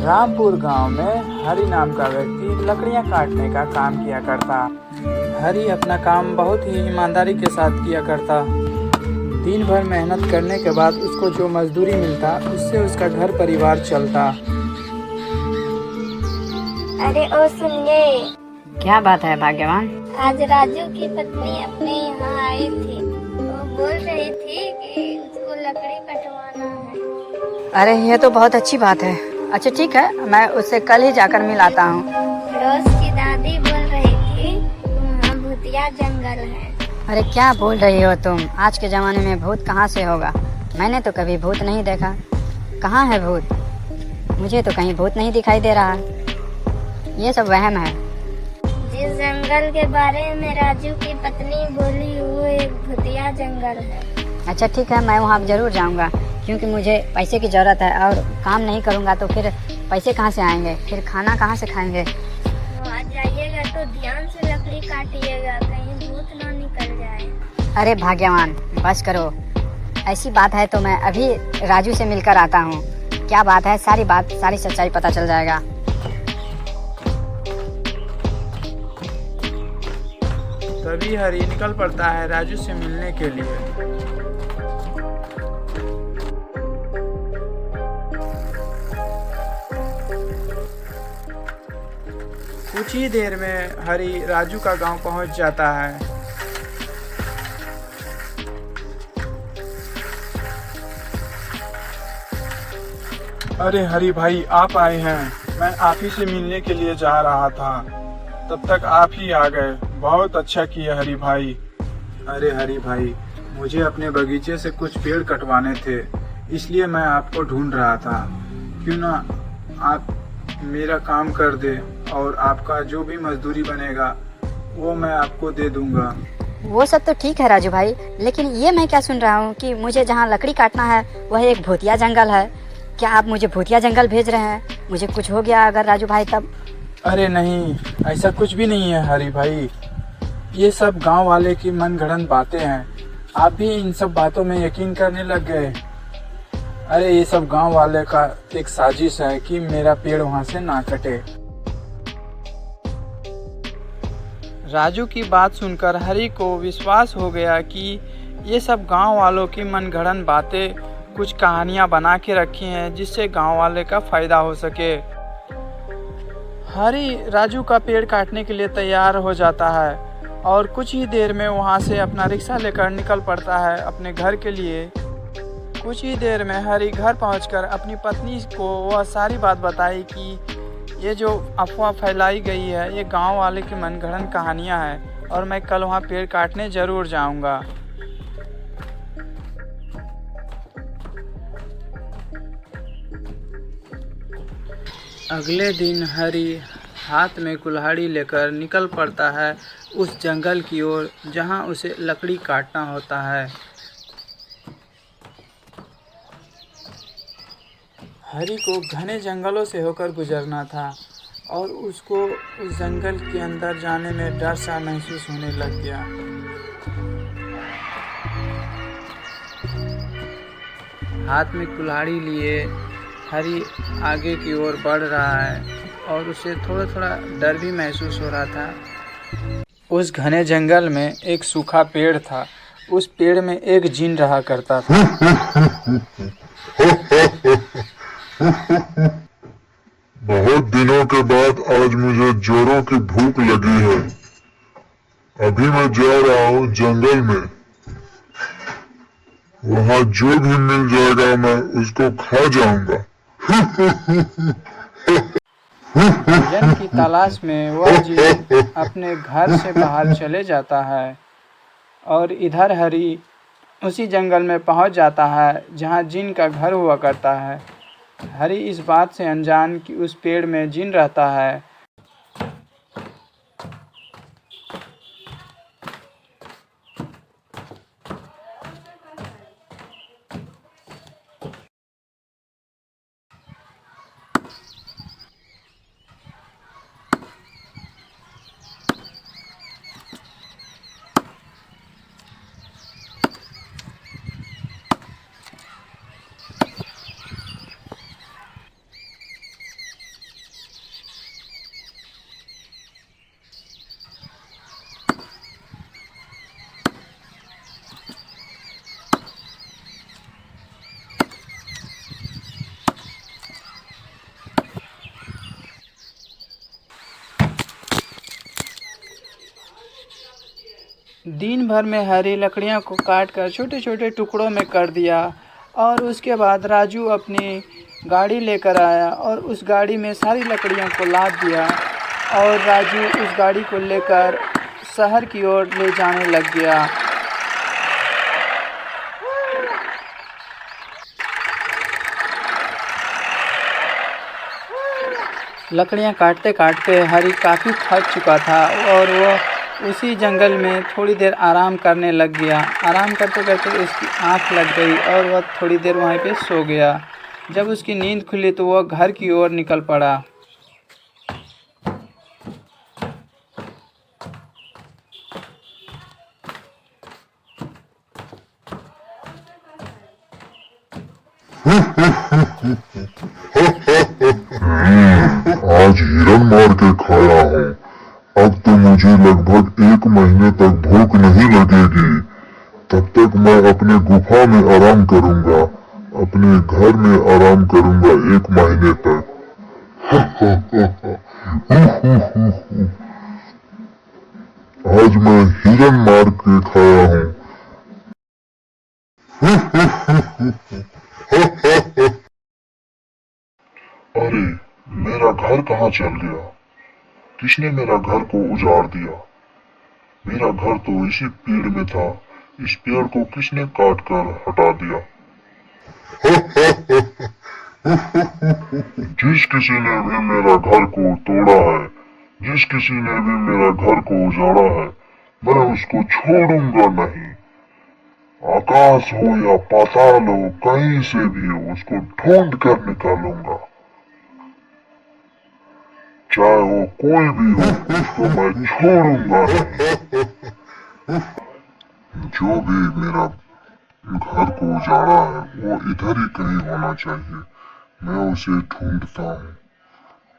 रामपुर गांव में हरि नाम का व्यक्ति लकड़ियां काटने का काम किया करता। हरि अपना काम बहुत ही ईमानदारी के साथ किया करता। दिन भर मेहनत करने के बाद उसको जो मजदूरी मिलता उससे उसका घर परिवार चलता। अरे ओ सुनिए, क्या बात है भाग्यवान? आज राजू की पत्नी अपने यहाँ आई थी। वो बोल रही थी कि उसको लकड़ी कटवाना है। अरे ये तो बहुत अच्छी बात है। अच्छा ठीक है, मैं उससे कल ही जाकर मिलाता हूँ। रोज की दादी बोल रही थी वहाँ भूतिया जंगल है। अरे क्या बोल रही हो तुम? आज के ज़माने में भूत कहाँ से होगा? मैंने तो कभी भूत नहीं देखा। कहाँ है भूत? मुझे तो कहीं भूत नहीं दिखाई दे रहा। ये सब वहम है। जिस जंगल के बारे में राजू की पत्नी बोली वो एक भूतिया जंगल है। अच्छा ठीक है, मैं वहाँ ज़रूर जाऊँगा क्योंकि मुझे पैसे की ज़रूरत है और काम नहीं करूँगा तो फिर पैसे कहाँ से आएंगे? फिर खाना कहाँ से खाएंगे? वहाँ जाइएगा तो ध्यान से लकड़ी काटिएगा, कहीं भूत ना निकल जाए। अरे भाग्यवान, बस करो। ऐसी बात है तो मैं अभी राजू से मिलकर आता हूँ। क्या बात है, सारी सच्चाई पता चल जाएगा। तभी हरि निकल पड़ता है राजू से मिलने के लिए। कुछ ही देर में हरि राजू का गांव पहुंच जाता है। अरे हरि भाई, आप आए हैं। मैं आप ही से मिलने के लिए जा रहा था, तब तक आप ही आ गए। बहुत अच्छा किया हरि भाई। अरे हरि भाई, मुझे अपने बगीचे से कुछ पेड़ कटवाने थे, इसलिए मैं आपको ढूंढ रहा था। क्यों ना आप मेरा काम कर दे और आपका जो भी मजदूरी बनेगा वो मैं आपको दे दूंगा। वो सब तो ठीक है राजू भाई, लेकिन ये मैं क्या सुन रहा हूँ कि मुझे जहाँ लकड़ी काटना है वह एक भूतिया जंगल है। क्या आप मुझे भूतिया जंगल भेज रहे हैं? मुझे कुछ हो गया अगर राजू भाई तब? अरे नहीं, ऐसा कुछ भी नहीं है हरि भाई। ये सब गांव वाले की मनगढ़ंत बातें हैं। आप भी इन सब बातों में यकीन करने लग गए। अरे ये सब गांव वाले का एक साजिश है कि मेरा पेड़ वहां से ना कटे। राजू की बात सुनकर हरि को विश्वास हो गया कि ये सब गांव वालों की मनगढ़ंत बातें, कुछ कहानियां बना के रखी हैं जिससे गांव वाले का फायदा हो सके। हरि राजू का पेड़ काटने के लिए तैयार हो जाता है और कुछ ही देर में वहां से अपना रिक्शा लेकर निकल पड़ता है अपने घर के लिए। कुछ ही देर में हरि घर पहुंचकर अपनी पत्नी को वह सारी बात बताई कि ये जो अफवाह फैलाई गई है ये गांव वाले की मनगढ़ंत कहानियां हैं और मैं कल वहां पेड़ काटने ज़रूर जाऊंगा। अगले दिन हरि हाथ में कुल्हाड़ी लेकर निकल पड़ता है उस जंगल की ओर जहां उसे लकड़ी काटना होता है। हरि को घने जंगलों से होकर गुजरना था और उसको उस जंगल के अंदर जाने में डर सा महसूस होने लग गया। हाथ में कुल्हाड़ी लिए हरि आगे की ओर बढ़ रहा है और उसे थोड़ा थोड़ा डर भी महसूस हो रहा था। उस घने जंगल में एक सूखा पेड़ था। उस पेड़ में एक जिन रहा करता था। बहुत दिनों के बाद आज मुझे जोरों की भूख लगी है। अभी मैं जा रहा हूँ जंगल में। वहाँ जो भी मिल जाएगा मैं उसको खा जाऊंगा। भोजन की तलाश में वह जिन अपने घर से बाहर चले जाता है और इधर हरि उसी जंगल में पहुंच जाता है जहां जिन का घर हुआ करता है। हरि इस बात से अनजान कि उस पेड़ में जिन रहता है। दिन भर में हरी लकड़ियों को काटकर छोटे छोटे टुकड़ों में कर दिया और उसके बाद राजू अपनी गाड़ी लेकर आया और उस गाड़ी में सारी लकड़ियों को लाद दिया और राजू उस गाड़ी को लेकर शहर की ओर ले जाने लग गया। लकड़ियां काटते काटते हरी काफ़ी थक चुका था और वह उसी जंगल में थोड़ी देर आराम करने लग गया। आराम करते करते उसकी आंख लग गई और वह थोड़ी देर वहीं पे सो गया। जब उसकी नींद खुली तो वह घर की ओर निकल पड़ा। आज हिरन मार के खाया हूँ। अब तो मुझे लगभग 1 महीने तक भूख नहीं लगेगी। तब तक मैं अपने गुफा में आराम करूंगा, अपने घर में आराम करूंगा 1 महीने तक। आज मैं हिरन मार के खाया हूँ। अरे मेरा घर कहाँ चल गया? किसने मेरा घर को उजाड़ दिया? मेरा घर तो इसी पेड़ में था। इस पेड़ को किसने काट कर हटा दिया? जिस किसी ने भी मेरा घर को तोड़ा है, जिस किसी ने भी मेरा घर को उजाड़ा है, मैं उसको छोड़ूंगा नहीं। आकाश हो या पाताल हो, कहीं से भी हो, उसको ढूंढ कर निकालूंगा। चाहे वो कोई भी हो, उसको मैं छोड़ूंगा नहीं। जो भी मेरा घर को उजाड़ा है वो इधर ही कहीं होना चाहिए। मैं उसे ढूंढता हूँ।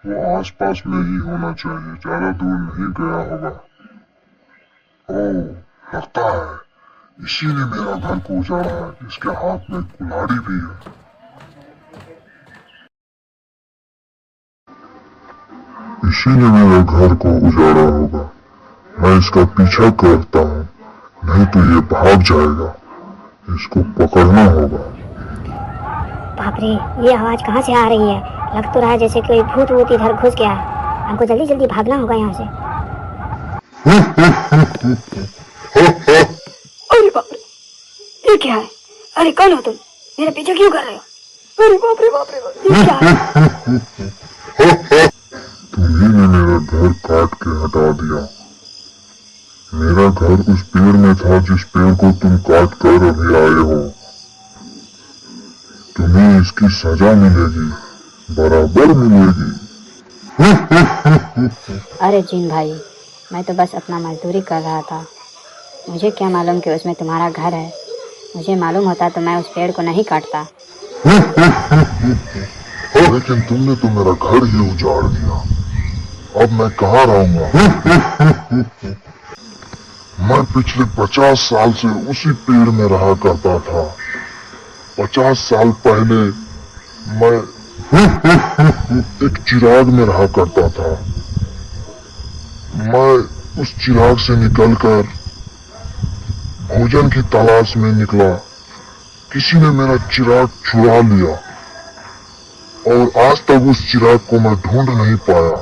वो आसपास में ही होना चाहिए, ज्यादा दूर नहीं गया होगा। ओह, लगता है इसी ने मेरा घर को उजाड़ा है। इसके हाथ में कुल्हाड़ी भी है। इसी ने मेरे घर को उजाड़ा होगा। मैं इसका पीछा करता हूँ, नहीं तो ये भाग जाएगा। इसको पकड़ना होगा। बाप रे, ये आवाज कहाँ से आ रही है? लग तो रहा है जैसे कोई भूत वूत इधर घुस गया है। हमको जल्दी जल्दी भागना होगा यहाँ से। अरे बाप रे, ये क्या है? अरे कौन हो तुम? मेरे पीछे क्यों कर रहे हो? अरे बाप रे बाप रे, ये क्या है? तुम्ही ने मेरा घर काट के हटा दिया। मेरा घर उस पेड़ में था जिस पेड़ को तुम काट कर अभी आए हो। तुम्हें इसकी सजा मिलेगी, बराबर मिलेगी। अरे जीन भाई, मैं तो बस अपना मजदूरी कर रहा था। मुझे क्या मालूम कि उसमें तुम्हारा घर है। मुझे मालूम होता तो मैं उस पेड़ को नहीं काटता। लेकिन तुमने तो मेरा घर ही उजाड़ दिया। अब मैं कहाँ रहूंगा? मैं पिछले 50 साल से उसी पेड़ में रहा करता था। 50 साल पहले मैं एक चिराग में रहा करता था। मैं उस चिराग से निकलकर भोजन की तलाश में निकला। किसी ने मेरा चिराग चुरा लिया और आज तक उस चिराग को मैं ढूंढ नहीं पाया।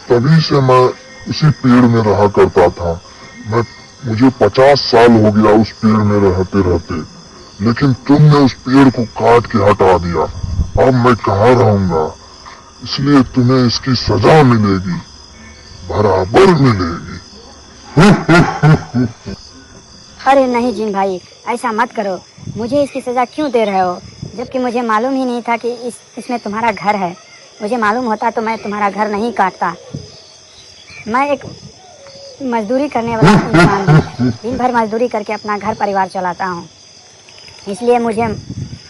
तभी से मैं उसी पेड़ में रहा करता था। मुझे 50 साल हो गया उस पेड़ में रहते रहते, लेकिन तुमने उस पेड़ को काट के हटा दिया। अब मैं कहाँ रहूंगा? इसलिए तुम्हें इसकी सजा मिलेगी, बराबर मिलेगी। अरे नहीं जीन भाई, ऐसा मत करो। मुझे इसकी सजा क्यों दे रहे हो, जबकि मुझे मालूम ही नहीं था कि इसमें तुम्हारा घर है। मुझे मालूम होता तो मैं तुम्हारा घर नहीं काटता। मैं एक मजदूरी करने वाला इंसान हूँ। दिन भर मजदूरी करके अपना घर परिवार चलाता हूँ, इसलिए मुझे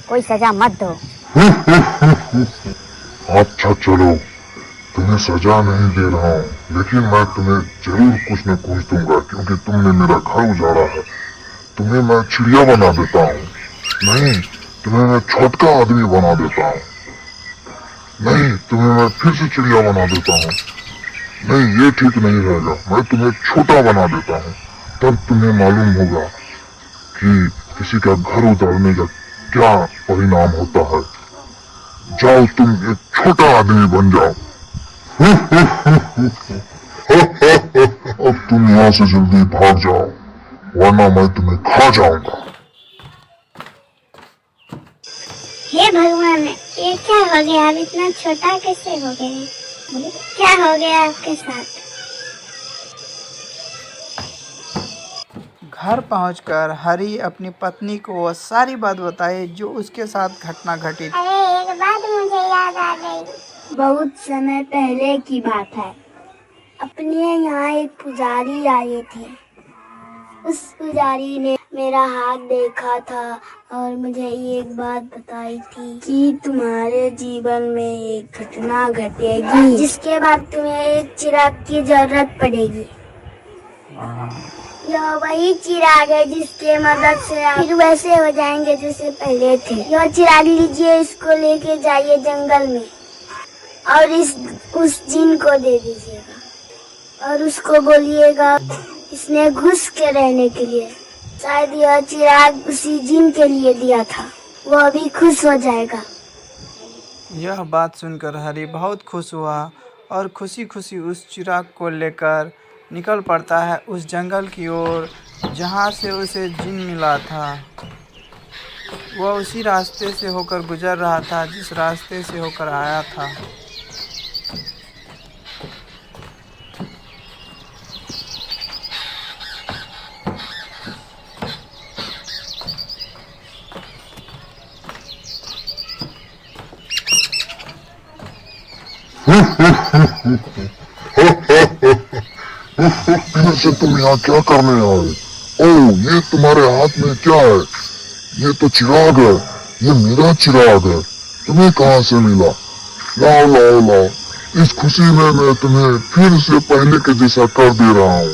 कोई सजा मत दो। अच्छा चलो, तुम्हें सजा नहीं दे रहा हूँ, लेकिन मैं तुम्हें जरूर कुछ न कुछ दूंगा, क्योंकि तुमने मेरा घर उजाड़ा है। तुम्हें मैं चिड़िया बना देता हूँ। नहीं, तुम्हें मैं छोटका आदमी बना देता हूँ। नहीं, तुम्हें मैं फिर से चिड़िया बना देता हूँ। नहीं, ये ठीक नहीं रहेगा। मैं तुम्हें छोटा बना देता हूँ, तब तुम्हें मालूम होगा कि किसी का घर उजाड़ने का क्या परिणाम होता है। जाओ, तुम एक छोटा आदमी बन जाओ। अब तुम यहाँ से जल्दी भाग जाओ, वरना मैं तुम्हें खा जाऊंगा। हे भगवान, ये क्या हो गया? आप इतना छोटा कैसे हो गए? क्या हो गया आपके साथ? घर पहुंचकर हरी अपनी पत्नी को वह सारी बात बताई जो उसके साथ घटना घटी। अरे, एक बात मुझे याद आ गई। बहुत समय पहले की बात है। अपने यहाँ एक पुजारी आए थे। उस पुजारी ने मेरा हाथ देखा था और मुझे एक बात बताई थी कि तुम्हारे जीवन में एक घटना घटेगी जिसके बाद तुम्हें एक चिराग की जरूरत पड़ेगी। यह वही चिराग है जिसके मदद से आप फिर वैसे हो जाएंगे जैसे पहले थे। यह चिराग लीजिए, इसको लेके जाइए जंगल में और उस जिन को दे दीजिएगा और उसको बोलिएगा इसने घुस के रहने के लिए। शायद यह चिराग उसी जिन के लिए दिया था, वह भी खुश हो जाएगा। यह बात सुनकर हरी बहुत खुश हुआ और खुशी खुशी उस चिराग को लेकर निकल पड़ता है उस जंगल की ओर जहाँ से उसे जिन मिला था। वह उसी रास्ते से होकर गुजर रहा था जिस रास्ते से होकर आया था। इधर से तुम यहाँ क्या करने आए? ओह, ये तुम्हारे हाथ में क्या है? ये तो चिराग है। ये मेरा चिराग है। तुम्हें कहाँ से मिला? लाओ लाओ लाओ। इस खुशी में मैं तुम्हें फिर से पहले के जैसा कर दे रहा हूँ।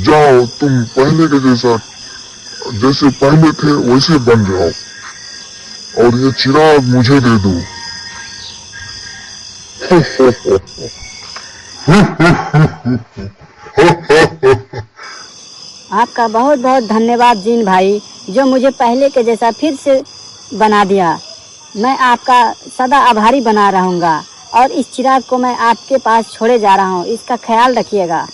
जाओ, तुम पहले के जैसे पहले थे वैसे बन जाओ और ये चिराग मुझे दे दो। आपका बहुत बहुत धन्यवाद जिन भाई, जो मुझे पहले के जैसा फिर से बना दिया। मैं आपका सदा आभारी बना रहूँगा और इस चिराग को मैं आपके पास छोड़े जा रहा हूँ। इसका ख्याल रखिएगा।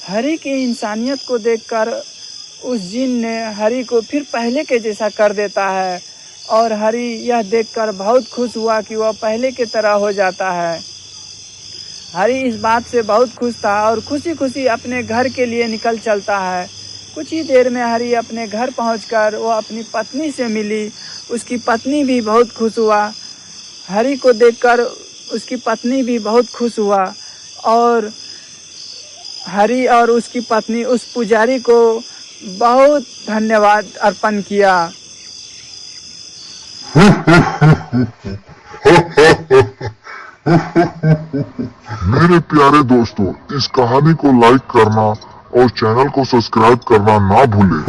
हरी की इंसानियत को देखकर उस जिन ने हरी को फिर पहले के जैसा कर देता है और हरी यह देखकर बहुत खुश हुआ कि वह पहले की तरह हो जाता है। हरी इस बात से बहुत खुश था और खुशी खुशी अपने घर के लिए निकल चलता है। कुछ ही देर में हरी अपने घर पहुंचकर वो अपनी पत्नी से मिली। उसकी पत्नी भी बहुत खुश हुआ। हरी को देखकर उसकी पत्नी भी बहुत खुश हुआ और हरी और उसकी पत्नी उस पुजारी को बहुत धन्यवाद अर्पण किया। मेरे प्यारे दोस्तों, इस कहानी को लाइक करना और चैनल को सब्सक्राइब करना ना भूलें।